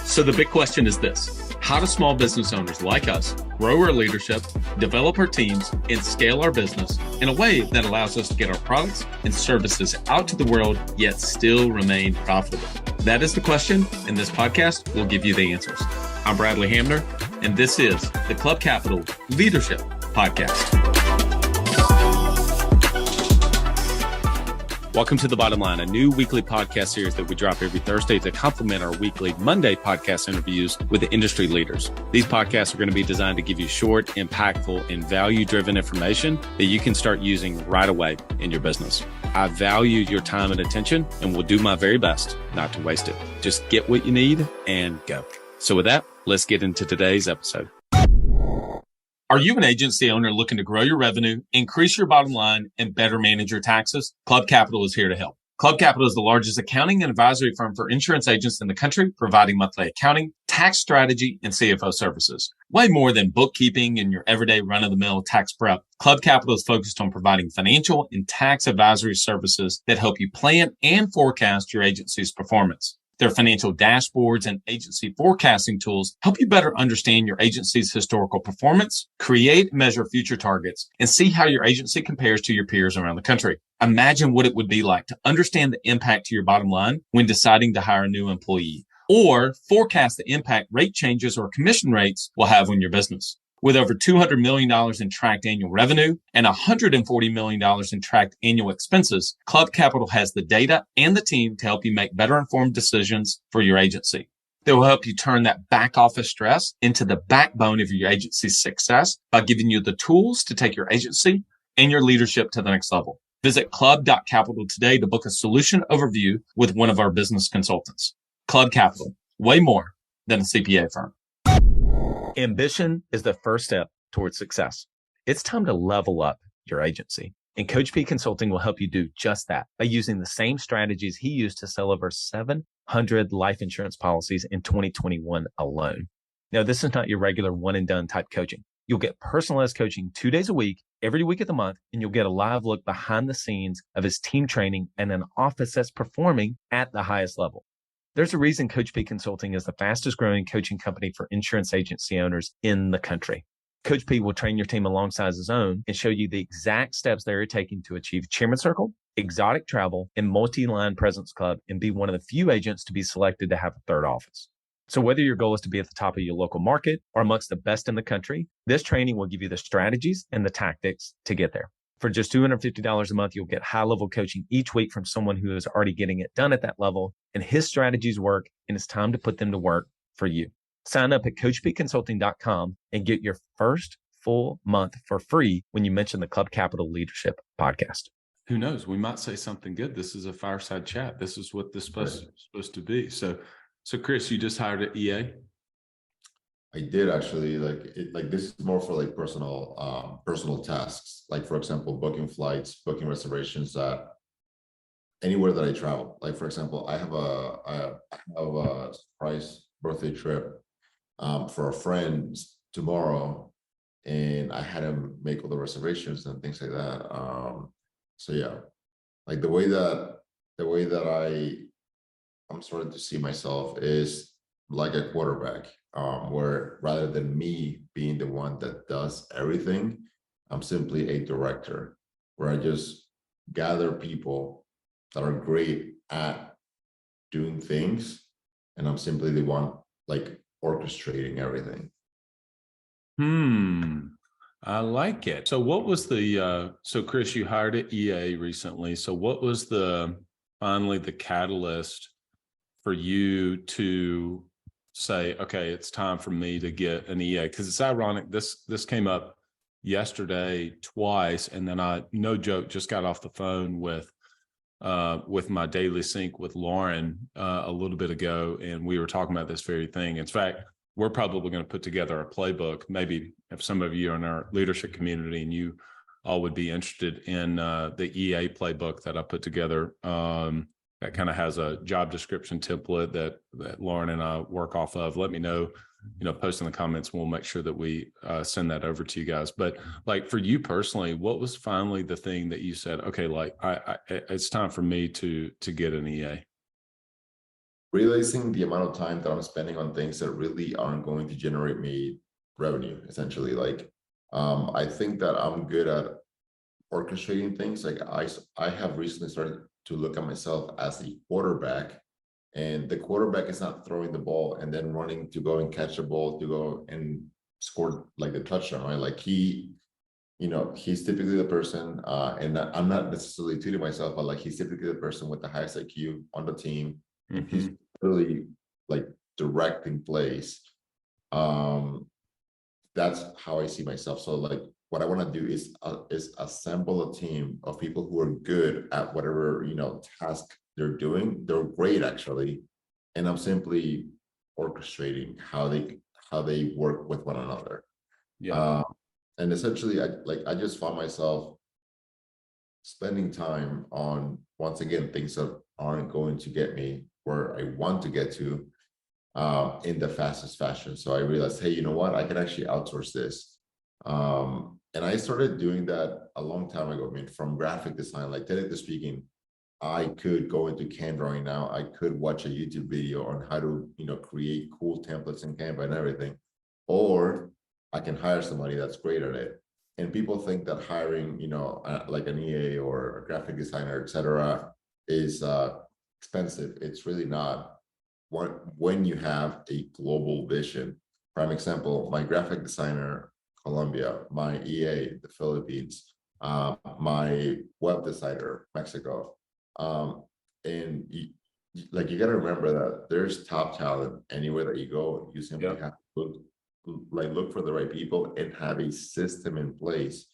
So the big question is this: how do small business owners like us grow our leadership, develop our teams, and scale our business in a way that allows us to get our products and services out to the world, yet still remain profitable? That is the question, and this podcast will give you the answers. I'm Bradley Hamner, and this is the Club Capital Leadership Podcast. Welcome to The Bottom Line, a new weekly podcast series that we drop every Thursday to complement our weekly Monday podcast interviews with the industry leaders. These podcasts are going to be designed to give you short, impactful, and value-driven information that you can start using right away in your business. I value your time and attention and will do my very best not to waste it. Just get what you need and go. So with that, let's get into today's episode. Are you an agency owner looking to grow your revenue, increase your bottom line, and better manage your taxes? Club Capital is here to help. Club Capital is the largest accounting and advisory firm for insurance agents in the country, providing monthly accounting, tax strategy, and CFO services. Way more than bookkeeping and your everyday run-of-the-mill tax prep, Club Capital is focused on providing financial and tax advisory services that help you plan and forecast your agency's performance. Their financial dashboards and agency forecasting tools help you better understand your agency's historical performance, create and measure future targets, and see how your agency compares to your peers around the country. Imagine what it would be like to understand the impact to your bottom line when deciding to hire a new employee, or forecast the impact rate changes or commission rates will have on your business. With over $200 million in tracked annual revenue and $140 million in tracked annual expenses, Club Capital has the data and the team to help you make better informed decisions for your agency. They will help you turn that back office stress into the backbone of your agency's success by giving you the tools to take your agency and your leadership to the next level. Visit club.capital today to book a solution overview with one of our business consultants. Club Capital, way more than a CPA firm. Ambition is the first step towards success. It's time to level up your agency. And Coach P Consulting will help you do just that by using the same strategies he used to sell over 700 life insurance policies in 2021 alone. Now, this is not your regular one and done type coaching. You'll get personalized coaching 2 days a week, every week of the month, and you'll get a live look behind the scenes of his team training and an office that's performing at the highest level. There's a reason Coach P Consulting is the fastest growing coaching company for insurance agency owners in the country. Coach P will train your team alongside his own and show you the exact steps they're taking to achieve Chairman Circle, exotic travel, and multi-line presence club, and be one of the few agents to be selected to have a third office. So whether your goal is to be at the top of your local market or amongst the best in the country, this training will give you the strategies and the tactics to get there. For just $250 a month, you'll get high-level coaching each week from someone who is already getting it done at that level, and his strategies work, and it's time to put them to work for you. Sign up at CoachPConsulting.com and get your first full month for free when you mention the Club Capital Leadership Podcast. Who knows? We might say something good. This is a fireside chat. This is what this is supposed to be. So Chris, you just hired an EA? I did actually. This is more for like personal tasks. Like, for example, booking flights, booking reservations at anywhere that I travel. Like, for example, I have a surprise birthday trip for a friend tomorrow, and I had him make all the reservations and things like that. So yeah, like the way that I'm starting to see myself is like a quarterback, where rather than me being the one that does everything, I'm simply a director where I just gather people that are great at doing things, and I'm simply the one like orchestrating everything. I like it. So what was so Chris, you hired an EA recently. So what was finally the catalyst for you to say, okay, it's time for me to get an EA? Because it's ironic, this came up yesterday twice, and then I, no joke, just got off the phone with my daily sync with Lauren a little bit ago, and we were talking about this very thing. In fact, we're probably going to put together a playbook. Maybe if some of you are in our leadership community and you all would be interested in the EA playbook that I put together, that kind of has a job description template that Lauren and I work off of. Let me know, post in the comments. We'll make sure that we send that over to you guys. But like for you personally, what was finally the thing that you said, okay, like it's time for me to get an EA? realizing the amount of time that I'm spending on things that really aren't going to generate me revenue, essentially. Like, I think that I'm good at orchestrating things. Like I have recently started to look at myself as a quarterback, and the quarterback is not throwing the ball and then running to go and catch the ball to go and score like the touchdown, right? Like he's typically the person, and I'm not necessarily treating myself, but like he's typically the person with the highest IQ on the team, and he's really like directing plays. That's how I see myself. So like what I want to do is assemble a team of people who are good at whatever task they're doing. They're great actually, and I'm simply orchestrating how they work with one another. Yeah. And essentially, I just found myself spending time on, once again, things that aren't going to get me where I want to get to, in the fastest fashion. So I realized, hey, you know what? I can actually outsource this. And I started doing that a long time ago. I mean, from graphic design, like technically speaking, I could go into Canva now. I could watch a YouTube video on how to, create cool templates in Canva and everything, or I can hire somebody that's great at it. And people think that hiring, like an EA or a graphic designer, etc., is expensive. It's really not. When you have a global vision. Prime example, my graphic designer, Colombia, my EA, the Philippines, my web designer, Mexico. And you got to remember that there's top talent anywhere that you go. You simply have to look for the right people and have a system in place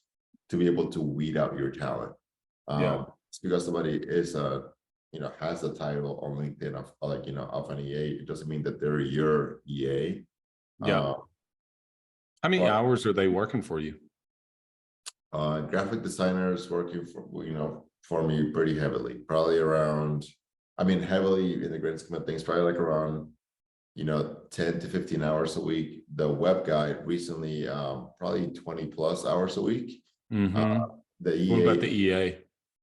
to be able to weed out your talent. It's because somebody is has the title on LinkedIn of of an EA, it doesn't mean that they're your EA. How many hours are they working for you? Graphic designers working for me pretty heavily, probably around, heavily in the grand scheme of things, probably like around 10 to 15 hours a week. The web guy recently, probably 20 plus hours a week. The EA, what about the EA?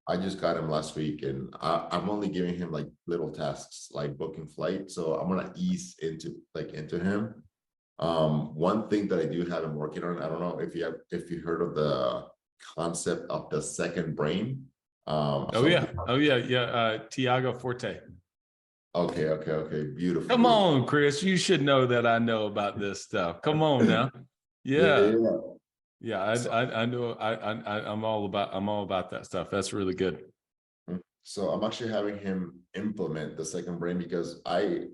I just got him last week, and I'm only giving him like little tasks like booking flight. So I'm gonna ease into him. One thing that I do have him working on, I don't know if you heard of the concept of the second brain. Tiago Forte. Okay, beautiful. Come on, Chris, you should know that I know about this stuff. Come on now. I know. I'm all about that stuff. That's really good. So I'm actually having him implement the second brain, because I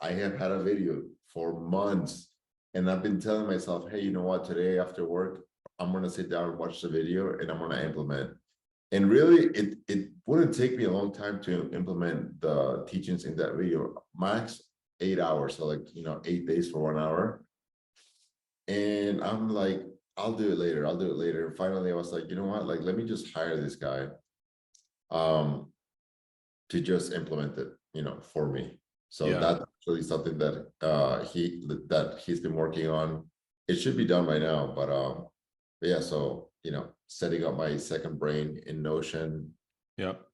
have had a video for months, and I've been telling myself, hey, you know what, today after work, I'm going to sit down and watch the video and I'm going to implement. And really, it wouldn't take me a long time to implement the teachings in that video, max 8 hours. So 8 days for 1 hour. And I'm like, I'll do it later. And finally I was like, you know what, let me just hire this guy to just implement it, for me. So that's actually something that he's been working on. It should be done by now, but yeah, so setting up my second brain in Notion. That's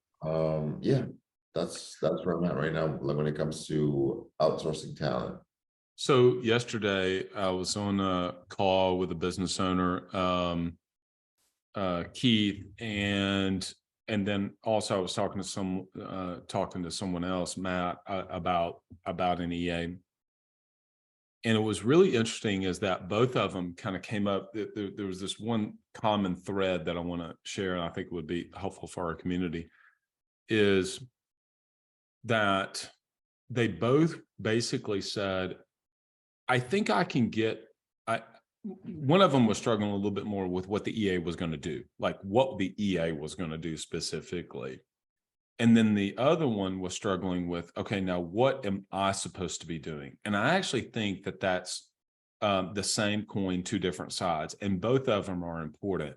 where I'm at right now, when it comes to outsourcing talent. So yesterday I was on a call with a business owner, Keith, and then also I was talking to someone else, Matt, about an EA. And it was really interesting is that both of them kind of came up. There was this one common thread that I want to share, and I think it would be helpful for our community, is that they both basically said, I think I can get, one of them was struggling a little bit more with what the EA was going to do, like what the EA was going to do specifically. And then the other one was struggling with, okay, now what am I supposed to be doing? And I actually think that that's the same coin, two different sides, and both of them are important.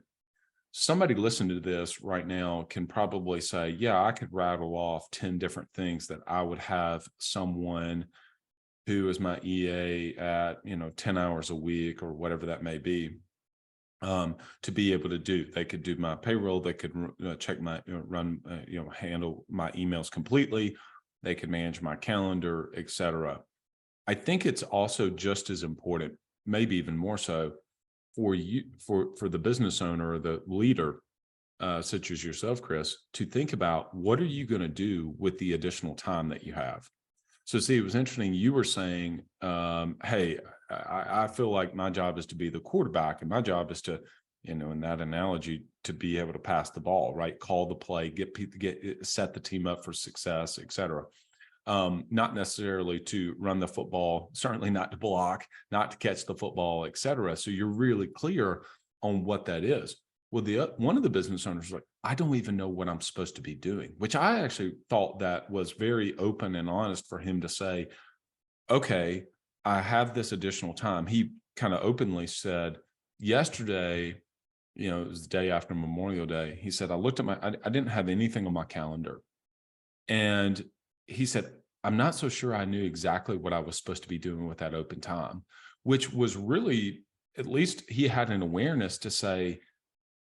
Somebody listening to this right now can probably say, yeah, I could rattle off 10 different things that I would have someone who is my EA at, 10 hours a week or whatever that may be, to be able to do. They could do my payroll. They could check my, handle my emails completely, They can manage my calendar, et cetera. I think it's also just as important, maybe even more so, for you, for the business owner or the leader, such as yourself, Chris, to think about what are you going to do with the additional time that you have. So see, it was interesting. You were saying, hey, I feel like my job is to be the quarterback and my job is to, in that analogy, to be able to pass the ball, right? Call the play, set the team up for success, et cetera. Not necessarily to run the football, certainly not to block, not to catch the football, et cetera. So you're really clear on what that is. Well, one of the business owners was like, I don't even know what I'm supposed to be doing, which I actually thought that was very open and honest for him to say, okay, I have this additional time. He kind of openly said yesterday, it was the day after Memorial Day. He said, I looked at I didn't have anything on my calendar. And he said, I'm not so sure I knew exactly what I was supposed to be doing with that open time, which was really, at least he had an awareness to say,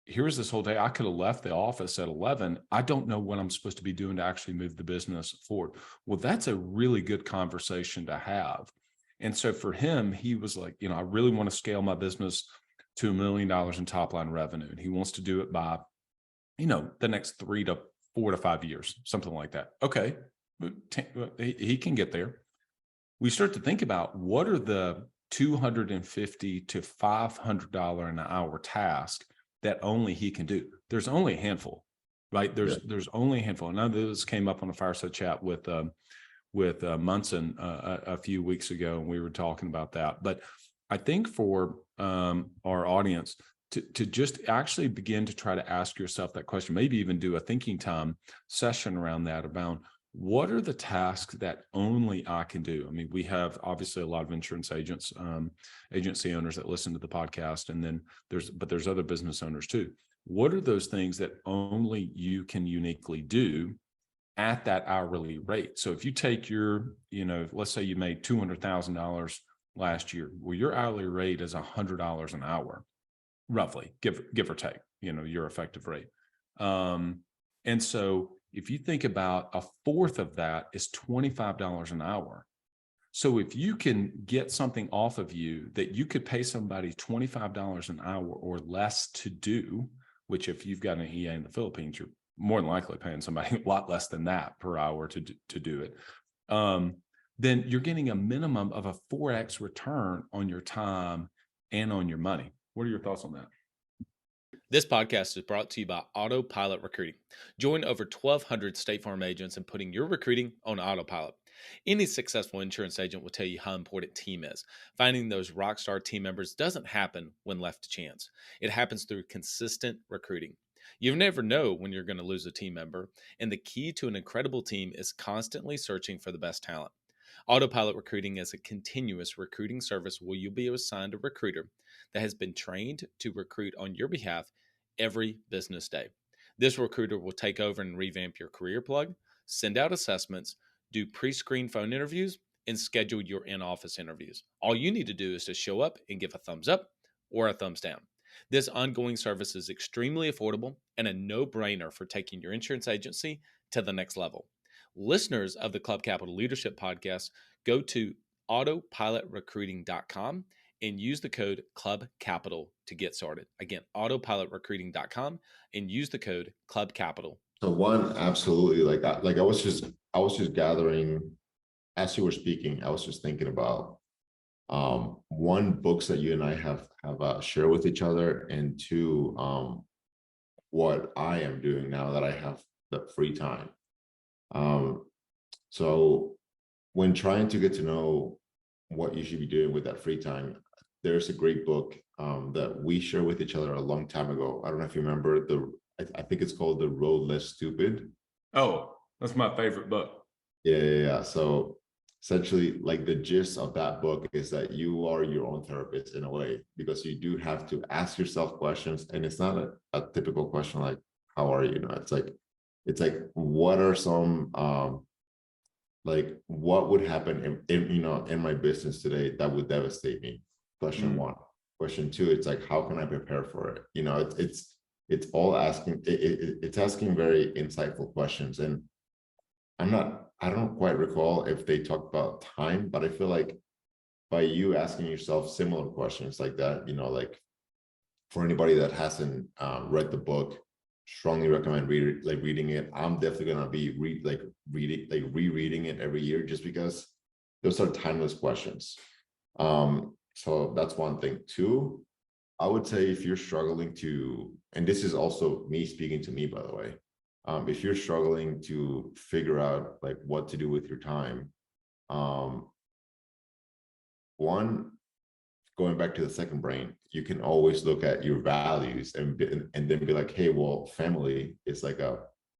here's this whole day. I could have left the office at 11. I don't know what I'm supposed to be doing to actually move the business forward. Well, that's a really good conversation to have. And so for him, he was like, I really want to scale my business to $1 million in top line revenue. And he wants to do it by, the next 3 to 4 to 5 years, something like that. Okay. He can get there. We start to think about what are the $250 to $500 an hour tasks that only he can do. There's only a handful, right? There's only a handful. And I know this came up on a fireside chat with Munson a few weeks ago, and we were talking about that. But I think for our audience to just actually begin to try to ask yourself that question, maybe even do a thinking time session around that, about what are the tasks that only I can do? I mean, we have obviously a lot of insurance agents, agency owners that listen to the podcast, and then there's other business owners too. What are those things that only you can uniquely do at that hourly rate? So if you take your, let's say you made $200,000 last year, well, your hourly rate is $100 an hour, roughly, give or take, your effective rate. And so if you think about a fourth of that is $25 an hour. So if you can get something off of you that you could pay somebody $25 an hour or less to do, which if you've got an EA in the Philippines, you're more than likely paying somebody a lot less than that per hour to do it. Then you're getting a minimum of a 4x return on your time and on your money. What are your thoughts on that? This podcast is brought to you by Autopilot Recruiting. Join over 1,200 State Farm agents in putting your recruiting on autopilot. Any successful insurance agent will tell you how important team is. Finding those rockstar team members doesn't happen when left to chance. It happens through consistent recruiting. You never know when you're going to lose a team member, and the key to an incredible team is constantly searching for the best talent. Autopilot Recruiting is a continuous recruiting service where you'll be assigned a recruiter that has been trained to recruit on your behalf every business day. This recruiter will take over and revamp your career plug, send out assessments, do pre-screen phone interviews, and schedule your in-office interviews. All you need to do is to show up and give a thumbs up or a thumbs down. This ongoing service is extremely affordable and a no-brainer for taking your insurance agency to the next level. Listeners of the Club Capital Leadership Podcast, go to autopilotrecruiting.com and use the code CLUBCAPITAL to get started. Again, autopilotrecruiting.com and use the code CLUBCAPITAL. So one, absolutely, I was just gathering as you were speaking. I was just thinking about one, books that you and I have shared with each other, and two, what I am doing now that I have the free time. So when trying to get to know what you should be doing with that free time, there's a great book that we shared with each other a long time ago. I don't know if you remember I think it's called The Road Less Stupid. Oh, that's my favorite book. Yeah. So essentially, like, the gist of that book is that you are your own therapist in a way, because you do have to ask yourself questions, and it's not a typical question like, how are you? It's like what are some what would happen in my business today that would devastate me? Question one. Question two, it's like, how can I prepare for it? It's all asking, it's asking very insightful questions. And I'm not I don't quite recall if they talked about time, but I feel like by you asking yourself similar questions like that, like for anybody that hasn't read the book, strongly recommend reading it. I'm definitely gonna be rereading it every year just because those are timeless questions. So that's one thing. Two, I would say if you're struggling to, and this is also me speaking to me, by the way, if you're struggling to figure out like what to do with your time, one, going back to the second brain, you can always look at your values and then be like, hey, well, family is like a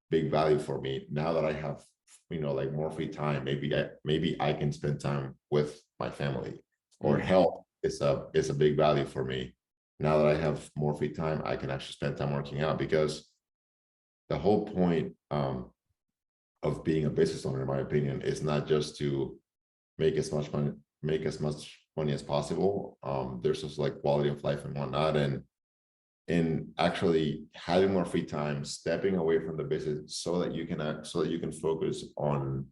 big value for me. Now that I have, like more free time, maybe I can spend time with my family. Or health is a big value for me. Now that I have more free time, I can actually spend time working out, because the whole point of being a business owner, in my opinion, is not just to make as much money as possible. There's just like quality of life and whatnot, and actually having more free time, stepping away from the business so that you can focus on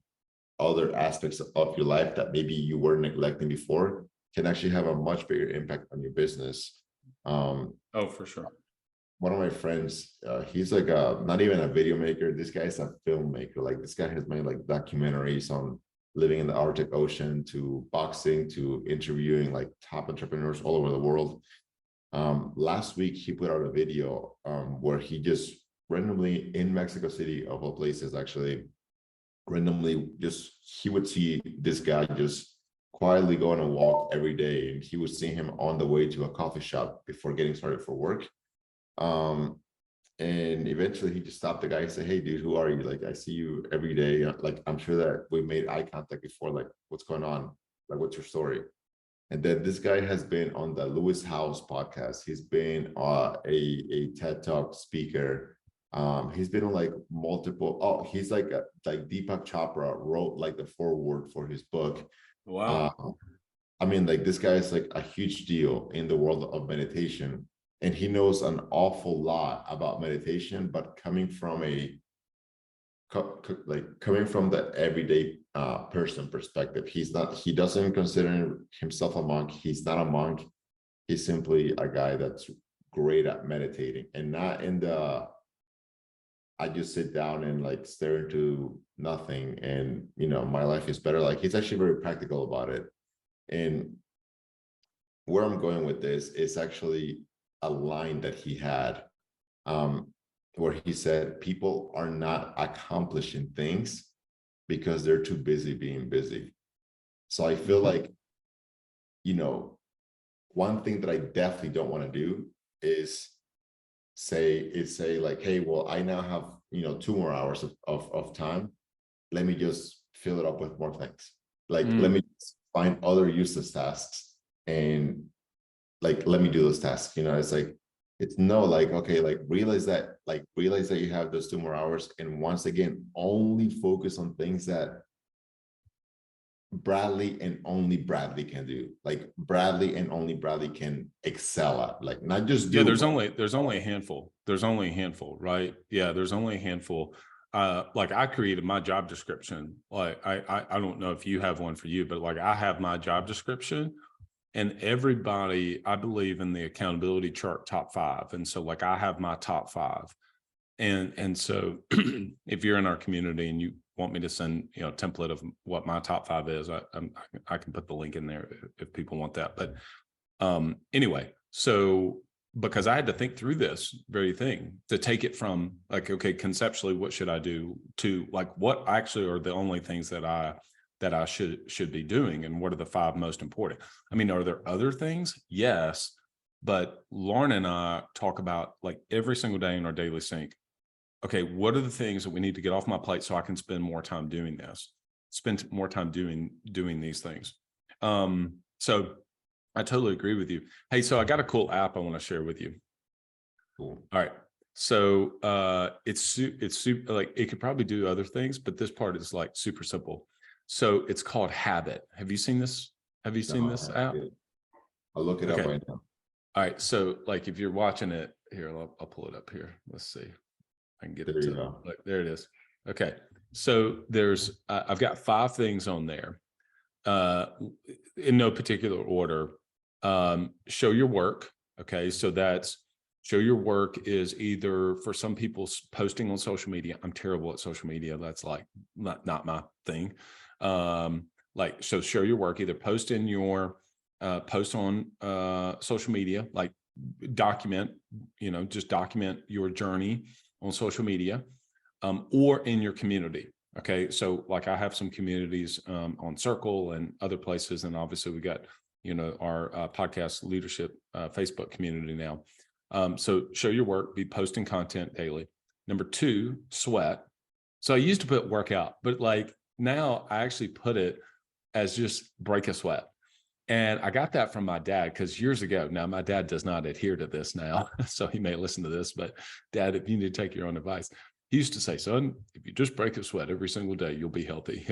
other aspects of your life that maybe you were neglecting before, can actually have a much bigger impact on your business. Oh, for sure. One of my friends, he's like not even a video maker. This guy's a filmmaker. Like, this guy has made like documentaries on living in the Arctic Ocean, to boxing, to interviewing like top entrepreneurs all over the world. Last week he put out a video where he just randomly, in Mexico City of all places, actually randomly, just he would see this guy just quietly go on a walk every day, and he would see him on the way to a coffee shop before getting started for work. And eventually he just stopped the guy and said, hey dude, who are you? Like, I see you every day. Like, I'm sure that we made eye contact before. Like, what's going on? Like, what's your story? And then this guy has been on the Lewis Howes podcast. He's been a TED Talk speaker. He's been on like multiple, he's like Deepak Chopra wrote like the foreword for his book. Wow. I mean, like, this guy is like a huge deal in the world of meditation, and he knows an awful lot about meditation, but coming from the everyday person perspective. He doesn't consider himself a monk. He's not a monk. He's simply a guy that's great at meditating, and not in the, I just sit down and like stare into nothing and my life is better. Like, he's actually very practical about it. And where I'm going with this is actually a line that he had, where he said, people are not accomplishing things because they're too busy being busy. So I feel like, one thing that I definitely don't want to do is say like, hey, well, I now have 2 more hours of time. Let me just fill it up with more things. Like, let me find other useless tasks and like, let me do those tasks. It's like, it's no, like, okay, like realize that you have those 2 more hours, and once again, only focus on things that Bradley and only Bradley can do. Like, Bradley and only Bradley can excel at, like, not just do. Yeah, there's only a handful. There's only a handful, right? Yeah, there's only a handful. Like, I created my job description. Like, I don't know if you have one for you, but like, I have my job description, and everybody, I believe in the accountability chart top 5. And so like, I have my top 5. And so if you're in our community and you want me to send, a template of what my top 5 is, I can put the link in there if people want that. But anyway, so because I had to think through this very thing to take it from like, okay, conceptually, what should I do, to like, what actually are the only things that I should be doing, and what are the 5 most important? I mean, are there other things? Yes. But Lauren and I talk about like every single day in our daily sync. Okay, what are the things that we need to get off my plate so I can spend more time doing this, spend more time doing these things? So I totally agree with you. Hey, so I got a cool app I want to share with you. Cool. All right. So it's super, like, it could probably do other things, but this part is like super simple. So it's called Habit. Have you seen this? Have you seen this app? I'll look it up right now. All right. So like, if you're watching it here, I'll pull it up here. Let's see. I can get it to, look, there it is. Okay. So there's, I've got 5 things on there, in no particular order. Show your work. Okay. So that's show your work is either for some people posting on social media. I'm terrible at social media. That's like not my thing. So show your work, either post in your, post on, social media, like document, just document your journey on social media, or in your community. Okay. So like I have some communities, on Circle and other places. And obviously we got, our, podcast leadership, Facebook community now. So show your work, be posting content daily. Number 2, sweat. So I used to put workout, but like now I actually put it as just break a sweat. And I got that from my dad, because years ago, now my dad does not adhere to this now, so he may listen to this, but Dad, if you need to take your own advice, he used to say, son, if you just break a sweat every single day, you'll be healthy,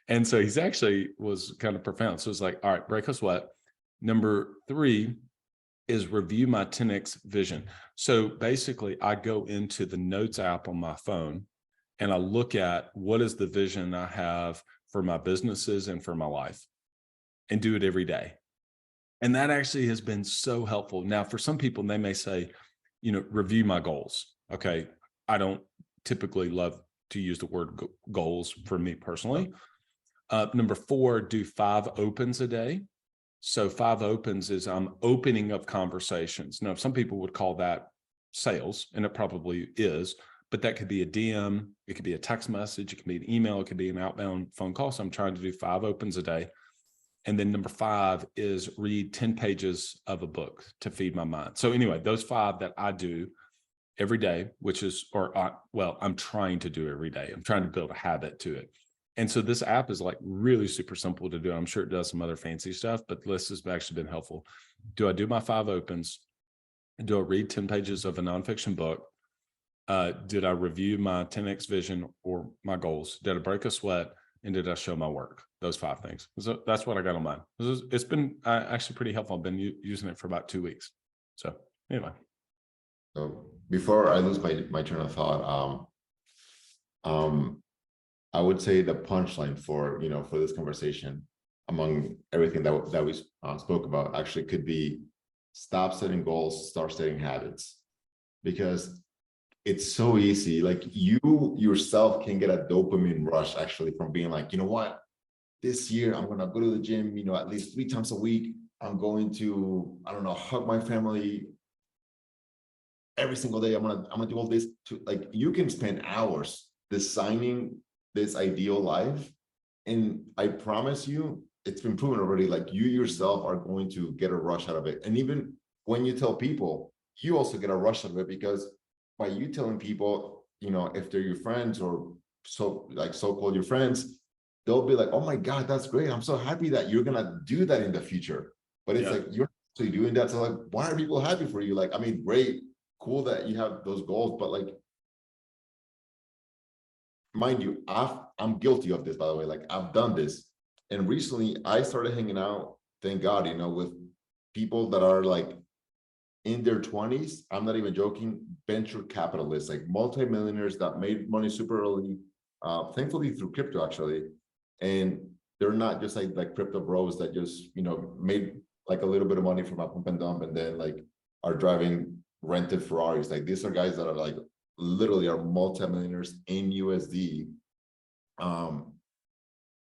And so he's actually was kind of profound. So it's like, all right, break a sweat. Number 3 is review my 10X vision. So basically I go into the notes app on my phone and I look at what is the vision I have for my businesses and for my life, and do it every day. And that actually has been so helpful. Now, for some people, they may say, review my goals. Okay. I don't typically love to use the word goals for me personally. Number 4, do 5 opens a day. So 5 opens is I'm opening up conversations. Now, some people would call that sales, and it probably is, but that could be a DM. It could be a text message. It could be an email. It could be an outbound phone call. So I'm trying to do 5 opens a day. And then number 5 is read 10 pages of a book to feed my mind. So anyway, those 5 that I do every day, which is, I'm trying to do every day. I'm trying to build a habit to it. And so this app is like really super simple to do. I'm sure it does some other fancy stuff, but this has actually been helpful. Do I do my 5 opens? Do I read 10 pages of a nonfiction book? Did I review my 10X vision or my goals? Did I break a sweat? And did I show my work? Those 5 things. So that's what I got on mine. It's been actually pretty helpful. I've been using it for about 2 weeks. So anyway. So before I lose my train of thought, I would say the punchline for this conversation, among everything that we spoke about, actually could be stop setting goals, start setting habits, because it's so easy. Like you yourself can get a dopamine rush actually from being like, you know what, this year I'm gonna go to the gym, at least 3 times a week. I'm going to, I don't know, hug my family every single day. I'm gonna do all this. Like, you can spend hours designing this ideal life, and I promise you, it's been proven already, like you yourself are going to get a rush out of it. And even when you tell people, you also get a rush out of it, because by you telling people, if they're your friends or so-called your friends, they'll be like, oh my God, that's great. I'm so happy that you're gonna do that in the future. But it's like, you're actually doing that. So like, why are people happy for you? Like, I mean, great, cool that you have those goals, but like, mind you, I'm guilty of this, by the way. Like, I've done this. And recently I started hanging out, thank God, with people that are like in their 20s. I'm not even joking, venture capitalists, like multimillionaires that made money super early, thankfully through crypto actually. And they're not just like crypto bros that just, made like a little bit of money from a pump and dump and then like are driving rented Ferraris. Like, these are guys that are like literally are multimillionaires in USD.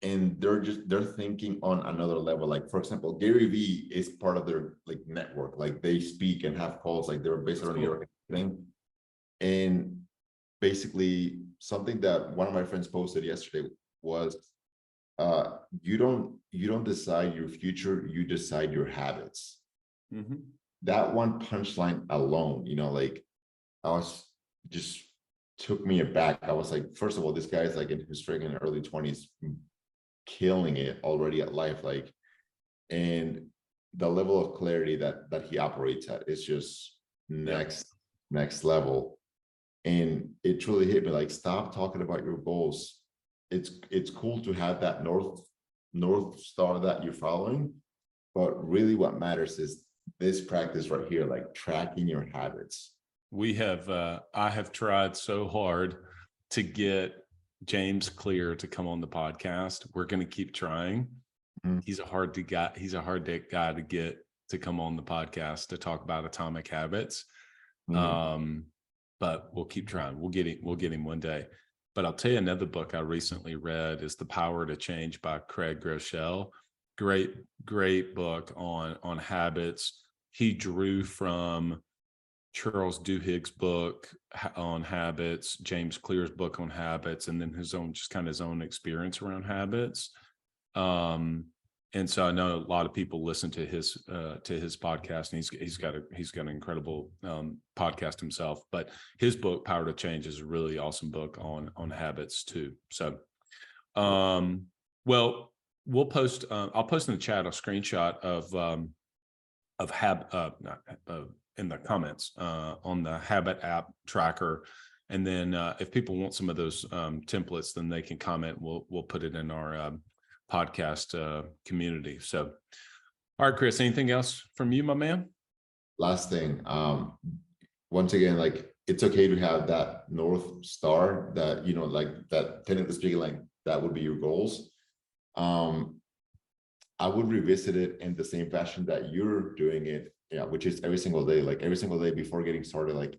And they're thinking on another level. Like, for example, Gary Vee is part of their like network. Like, they speak and have calls. Like, they're based on New York thing. And basically something that one of my friends posted yesterday was, you don't decide your future, you decide your habits. Mm-hmm. That one punchline alone, like, I was just took me aback. I was like, first of all, this guy is like in his freaking early 20s, killing it already at life. Like, and the level of clarity that he operates at is just next level. And it truly hit me, like, stop talking about your goals. It's cool to have that north star that you're following, but really what matters is this practice right here, like tracking your habits. I have tried so hard to get James Clear to come on the podcast. We're going to keep trying. Mhm. He's a hard guy to get to come on the podcast to talk about Atomic Habits. But we'll keep trying. We'll get him one day. But I'll tell you another book I recently read is The Power to Change by Craig Groeschel. Great book on habits. He drew from Charles Duhigg's book on habits, James Clear's book on habits, and then his own experience around habits. And so I know a lot of people listen to his podcast, and he's got an incredible podcast himself. But his book, Power to Change, is a really awesome book on habits too. So, well, we'll post. I'll post in the chat a screenshot in the comments on the Habit app tracker. And then if people want some of those templates, then they can comment. We'll put it in our podcast community. So, all right, Chris, anything else from you, my man? Last thing, once again, like, it's okay to have that North Star that, you know, like that, technically speaking, like that would be your goals. I would revisit it in the same fashion that you're doing it, which is every single day, like every single day before getting started, like,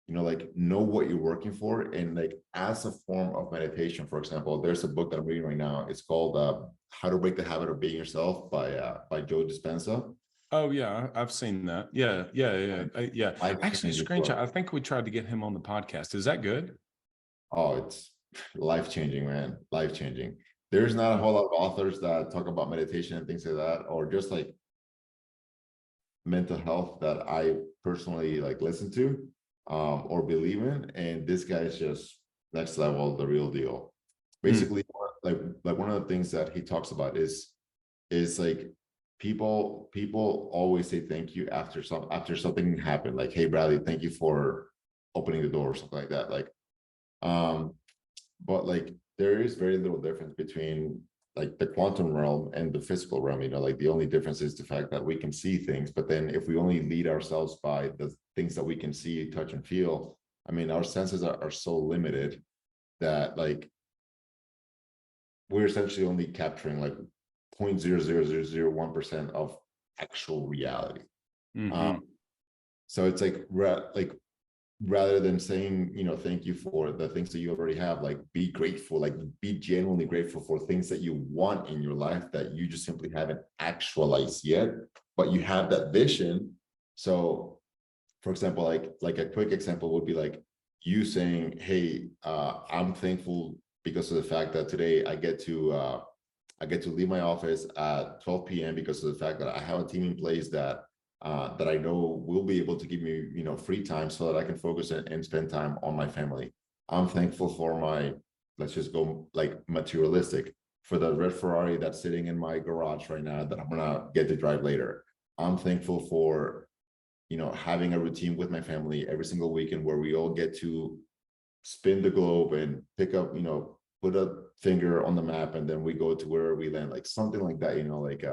you know, like know what you're working for. And like as a form of meditation, for example, there's a book that I'm reading right now. It's called How to Break the Habit of Being Yourself by Joe Dispenza. Oh yeah, I've seen that. Yeah. Actually, screenshot. I think we tried to get him on the podcast. Is that good? Oh, it's life-changing, man. Life-changing. There's not a whole lot of authors that talk about meditation and things like that, or just like mental health that I personally like listen to or believe in. And this guy is just next level, the real deal. Basically, like one of the things that he talks about is like people always say thank you after something happened. Like, hey, Bradley, thank you for opening the door or something like that. Like, but like there is very little difference between like the quantum realm and the physical realm. You know, like the only difference is the fact that we can see things. But then if we only lead ourselves by the things that we can see, touch, and feel, I mean, our senses are so limited that like we're essentially only capturing like 0.00001% of actual reality. So it's like rather than saying, you know, thank you for the things that you already have, like be grateful, like be genuinely grateful for things that you want in your life that you just simply haven't actualized yet, but you have that vision. So for example, like a quick example would be like you saying, hey, I'm thankful because of the fact that today I get to leave my office at 12 p.m. because of the fact that I have a team in place that I know will be able to give me, you know, free time so that I can focus and spend time on my family. I'm thankful for my, let's just go like materialistic, for the red Ferrari that's sitting in my garage right now that I'm gonna get to drive later. I'm thankful for, you know, having a routine with my family every single weekend where we all get to spin the globe and pick up, you know, put a finger on the map and then we go to wherever we land, like something like that, you know, like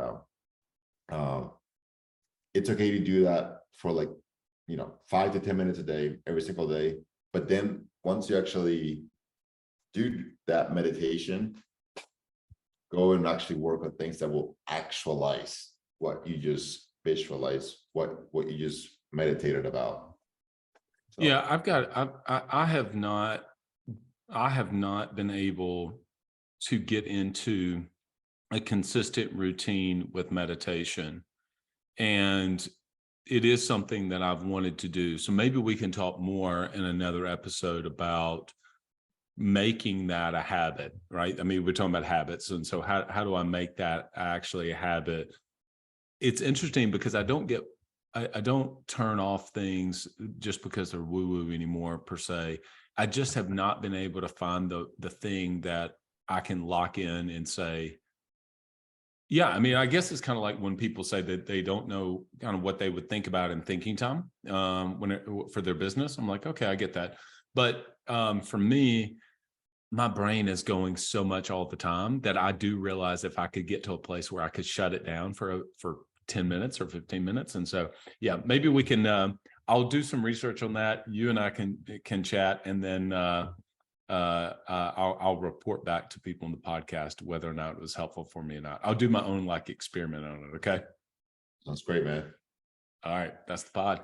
it's okay to do that for like, you know, 5 to 10 minutes a day, every single day. But then once you actually do that meditation, go and actually work on things that will actualize what you just visualize, what you just meditated about. So. Yeah, I have not been able to get into a consistent routine with meditation. And it is something that I've wanted to do. So maybe we can talk more in another episode about making that a habit, right? I mean, we're talking about habits. And so how do I make that actually a habit? It's interesting because I don't turn off things just because they're woo-woo anymore per se. I just have not been able to find the thing that I can lock in and say, yeah, I mean, I guess it's kind of like when people say that they don't know kind of what they would think about in thinking time for their business. I'm like, okay, I get that. But for me, my brain is going so much all the time that I do realize if I could get to a place where I could shut it down for 10 minutes or 15 minutes. And so, yeah, maybe we can, I'll do some research on that. You and I can chat and then I'll report back to people in the podcast whether or not it was helpful for me or not. I'll do my own like experiment on it. Okay. Sounds great, man. All right. That's the pod.